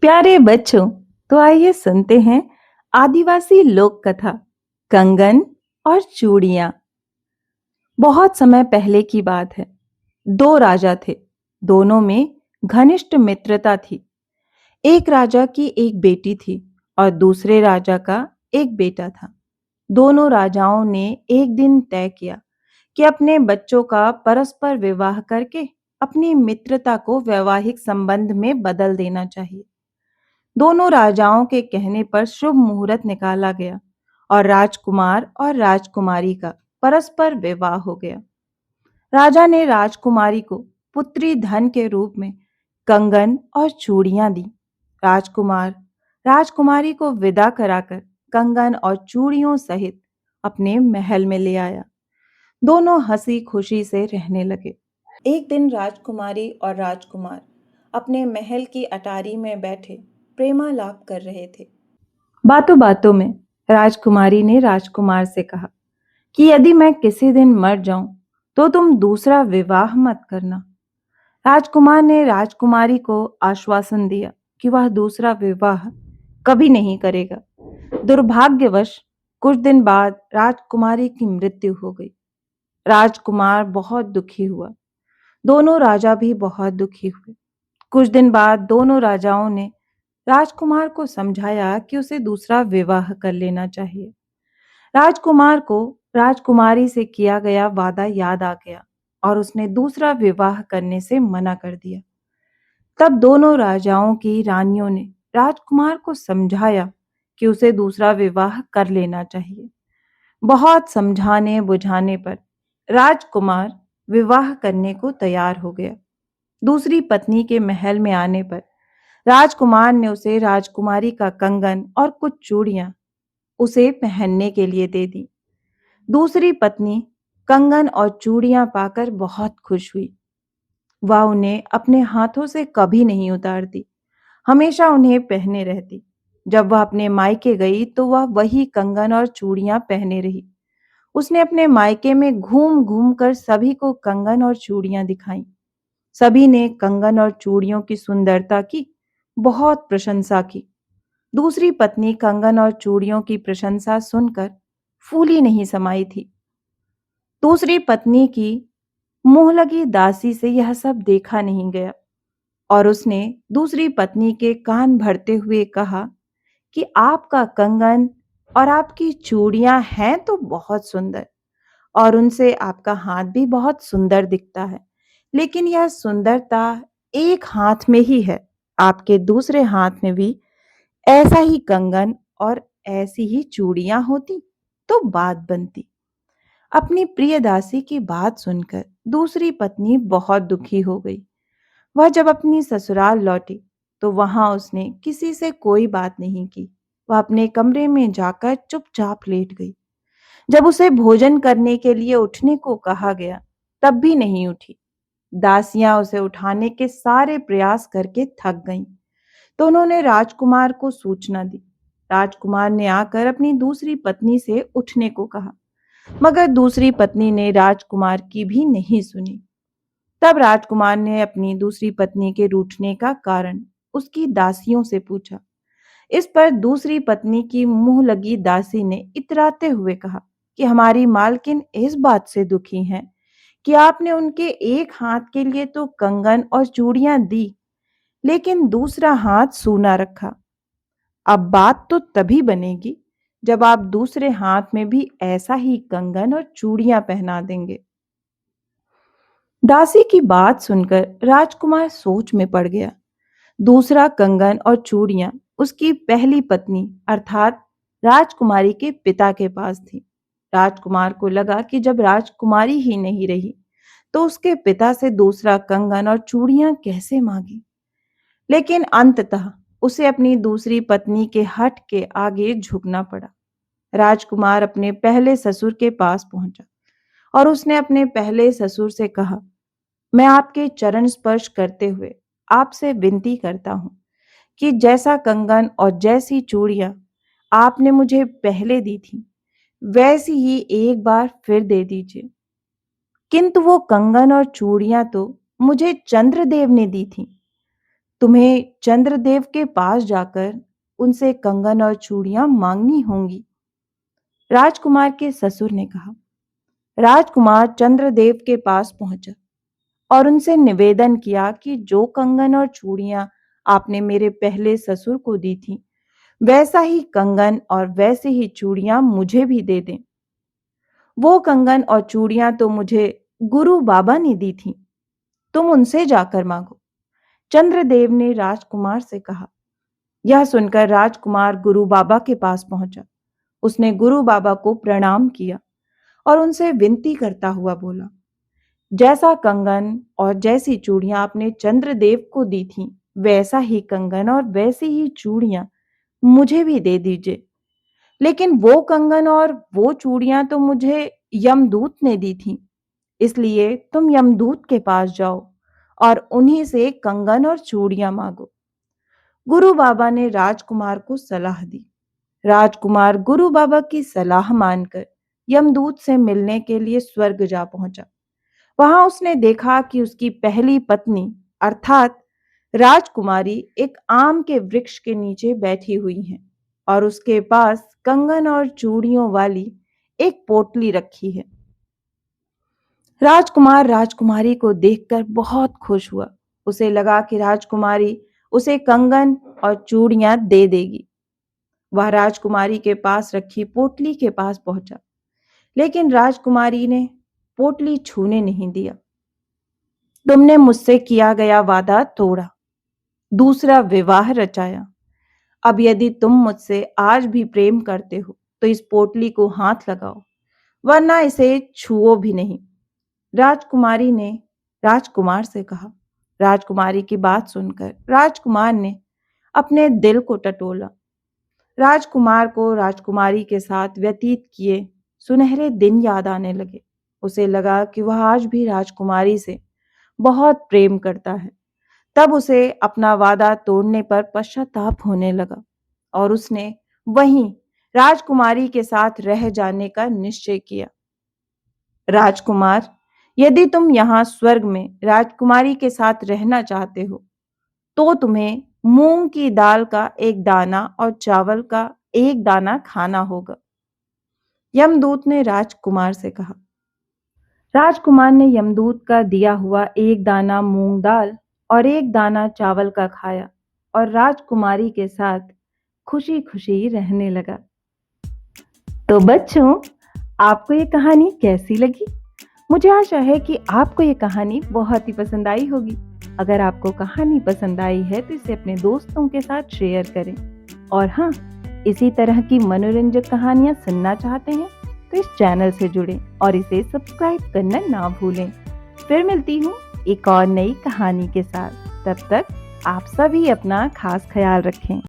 प्यारे बच्चों, तो आइए सुनते हैं आदिवासी लोक कथा कंगन और चूड़ियां। बहुत समय पहले की बात है। दो राजा थे। दोनों में घनिष्ठ मित्रता थी। एक राजा की एक बेटी थी और दूसरे राजा का एक बेटा था। दोनों राजाओं ने एक दिन तय किया कि अपने बच्चों का परस्पर विवाह करके अपनी मित्रता को वैवाहिक संबंध में बदल देना चाहिए। दोनों राजाओं के कहने पर शुभ मुहूर्त निकाला गया और राजकुमार और राजकुमारी का परस्पर विवाह हो गया। राजा ने राजकुमारी को पुत्री धन के रूप में कंगन और चूड़ियां दी। राजकुमार राजकुमारी को विदा कराकर कंगन और चूड़ियों सहित अपने महल में ले आया। दोनों हंसी खुशी से रहने लगे। एक दिन राजकुमारी और राजकुमार अपने महल की अटारी में बैठे प्रेमालाप कर रहे थे। बातों बातों में राजकुमारी ने राजकुमार से कहा कि यदि मैं किसी दिन मर जाऊं तो तुम दूसरा विवाह मत करना। राजकुमार ने राजकुमारी को आश्वासन दिया कि वह दूसरा विवाह कभी नहीं करेगा। दुर्भाग्यवश कुछ दिन बाद राजकुमारी की मृत्यु हो गई। राजकुमार बहुत दुखी हुआ। दोनों राजा भी बहुत दुखी हुए। कुछ दिन बाद दोनों राजाओं ने राजकुमार को समझाया कि उसे दूसरा विवाह कर लेना चाहिए। राजकुमार को राजकुमारी से किया गया वादा याद आ गया और उसने दूसरा विवाह करने से मना कर दिया। तब दोनों राजाओं की रानियों ने राजकुमार को समझाया कि उसे दूसरा विवाह कर लेना चाहिए। बहुत समझाने बुझाने पर राजकुमार विवाह करने को तैयार हो गया। दूसरी पत्नी के महल में आने पर राजकुमार ने उसे राजकुमारी का कंगन और कुछ चूड़ियां उसे पहनने के लिए दे दी। दूसरी पत्नी कंगन और चूड़ियां पाकर बहुत खुश हुई। वह उन्हें अपने हाथों से कभी नहीं उतारती, हमेशा उन्हें पहने रहती। जब वह अपने मायके गई तो वह वही कंगन और चूड़ियां पहने रही। उसने अपने मायके में घूम घूम कर सभी को कंगन और चूड़ियां दिखाई। सभी ने कंगन और चूड़ियों की सुंदरता की बहुत प्रशंसा की। दूसरी पत्नी कंगन और चूड़ियों की प्रशंसा सुनकर फूली नहीं समाई थी। दूसरी पत्नी की मुंह लगी दासी से यह सब देखा नहीं गया और उसने दूसरी पत्नी के कान भरते हुए कहा कि आपका कंगन और आपकी चूड़ियां हैं तो बहुत सुंदर और उनसे आपका हाथ भी बहुत सुंदर दिखता है, लेकिन यह सुंदरता एक हाथ में ही है। आपके दूसरे हाथ में भी ऐसा ही कंगन और ऐसी ही चूड़ियां होती तो बात बनती। अपनी प्रिय दासी की बात सुनकर दूसरी पत्नी बहुत दुखी हो गई। वह जब अपनी ससुराल लौटी तो वहां उसने किसी से कोई बात नहीं की। वह अपने कमरे में जाकर चुपचाप लेट गई। जब उसे भोजन करने के लिए उठने को कहा गया तब भी नहीं उठी। दासियां उसे उठाने के सारे प्रयास करके थक गईं। तो उन्होंने राजकुमार को सूचना दी। राजकुमार ने आकर अपनी दूसरी पत्नी से उठने को कहा, मगर दूसरी पत्नी ने राजकुमार की भी नहीं सुनी। तब राजकुमार ने अपनी दूसरी पत्नी के रूठने का कारण उसकी दासियों से पूछा। इस पर दूसरी पत्नी की मुंह लगी दासी ने इतराते हुए कहा कि हमारी मालकिन इस बात से दुखी हैं कि आपने उनके एक हाथ के लिए तो कंगन और चूड़ियां दी, लेकिन दूसरा हाथ सूना रखा। अब बात तो तभी बनेगी जब आप दूसरे हाथ में भी ऐसा ही कंगन और चूड़ियां पहना देंगे। दासी की बात सुनकर राजकुमार सोच में पड़ गया। दूसरा कंगन और चूड़ियां उसकी पहली पत्नी अर्थात राजकुमारी के पिता के पास थी। राजकुमार को लगा कि जब राजकुमारी ही नहीं रही तो उसके पिता से दूसरा कंगन और चूड़ियां कैसे मांगी। लेकिन अंततः उसे अपनी दूसरी पत्नी के हठ के आगे झुकना पड़ा। राजकुमार अपने पहले ससुर के पास पहुंचा और उसने अपने पहले ससुर से कहा, मैं आपके चरण स्पर्श करते हुए आपसे विनती करता हूं कि जैसा कंगन और जैसी चूड़ियां आपने मुझे पहले दी थी वैसी ही एक बार फिर दे दीजिए। किंतु वो कंगन और चूड़ियां तो मुझे चंद्रदेव ने दी थी। तुम्हें चंद्रदेव के पास जाकर उनसे कंगन और चूड़ियां मांगनी होंगी। राजकुमार के ससुर ने कहा। राजकुमार चंद्रदेव के पास पहुंचा और उनसे निवेदन किया कि जो कंगन और चूड़ियां आपने मेरे पहले ससुर को दी थी, वैसा ही कंगन और वैसे ही चूड़ियां मुझे भी दे दें। वो कंगन और चूड़ियां तो मुझे गुरु बाबा ने दी थी, तुम उनसे जाकर मांगो। चंद्रदेव ने राजकुमार से कहा। यह सुनकर राजकुमार गुरु बाबा के पास पहुंचा। उसने गुरु बाबा को प्रणाम किया और उनसे विनती करता हुआ बोला, जैसा कंगन और जैसी चूड़ियां आपने चंद्रदेव को दी थी, वैसा ही कंगन और वैसी ही चूड़ियां मुझे भी दे दीजिए। लेकिन वो कंगन और वो चूड़ियां तो मुझे यमदूत ने दी थी, इसलिए तुम यमदूत के पास जाओ और उन्हीं से कंगन और चूड़ियां मांगो। गुरु बाबा ने राजकुमार को सलाह दी। राजकुमार गुरु बाबा की सलाह मानकर यमदूत से मिलने के लिए स्वर्ग जा पहुंचा। वहां उसने देखा कि उसकी पहली पत्नी अर्थात राजकुमारी एक आम के वृक्ष के नीचे बैठी हुई है और उसके पास कंगन और चूड़ियों वाली एक पोटली रखी है। राजकुमार राजकुमारी को देखकर बहुत खुश हुआ। उसे लगा कि राजकुमारी उसे कंगन और चूड़ियां दे देगी। वह राजकुमारी के पास रखी पोटली के पास पहुंचा, लेकिन राजकुमारी ने पोटली छूने नहीं दिया। तुमने मुझसे किया गया वादा तोड़ा, दूसरा विवाह रचाया। अब यदि तुम मुझसे आज भी प्रेम करते हो तो इस पोटली को हाथ लगाओ, वरना इसे छुओ भी नहीं। राजकुमारी ने राजकुमार से कहा। राजकुमारी की बात सुनकर राजकुमार ने अपने दिल को टटोला। राजकुमार को राजकुमारी के साथ व्यतीत किए सुनहरे दिन याद आने लगे। उसे लगा कि वह आज भी राजकुमारी से बहुत प्रेम करता है। तब उसे अपना वादा तोड़ने पर पश्चाताप होने लगा और उसने वहीं राजकुमारी के साथ रह जाने का निश्चय किया। राजकुमार, यदि तुम यहाँ स्वर्ग में राजकुमारी के साथ रहना चाहते हो, तो तुम्हें मूंग की दाल का एक दाना और चावल का एक दाना खाना होगा। यमदूत ने राजकुमार से कहा। राजकुमार ने यमदूत का दिया हुआ एक दाना मूंग दाल और एक दाना चावल का खाया और राजकुमारी के साथ खुशी खुशी रहने लगा। तो बच्चों, आपको ये कहानी कैसी लगी? मुझे आशा है कि आपको ये कहानी बहुत ही पसंद आई होगी। अगर आपको कहानी पसंद आई है तो इसे अपने दोस्तों के साथ शेयर करें। और हाँ, इसी तरह की मनोरंजक कहानियां सुनना चाहते हैं तो इस चैनल से जुड़ें और इसे सब्सक्राइब करना ना भूलें। फिर मिलती हूँ एक और नई कहानी के साथ। तब तक आप सभी अपना खास ख्याल रखें।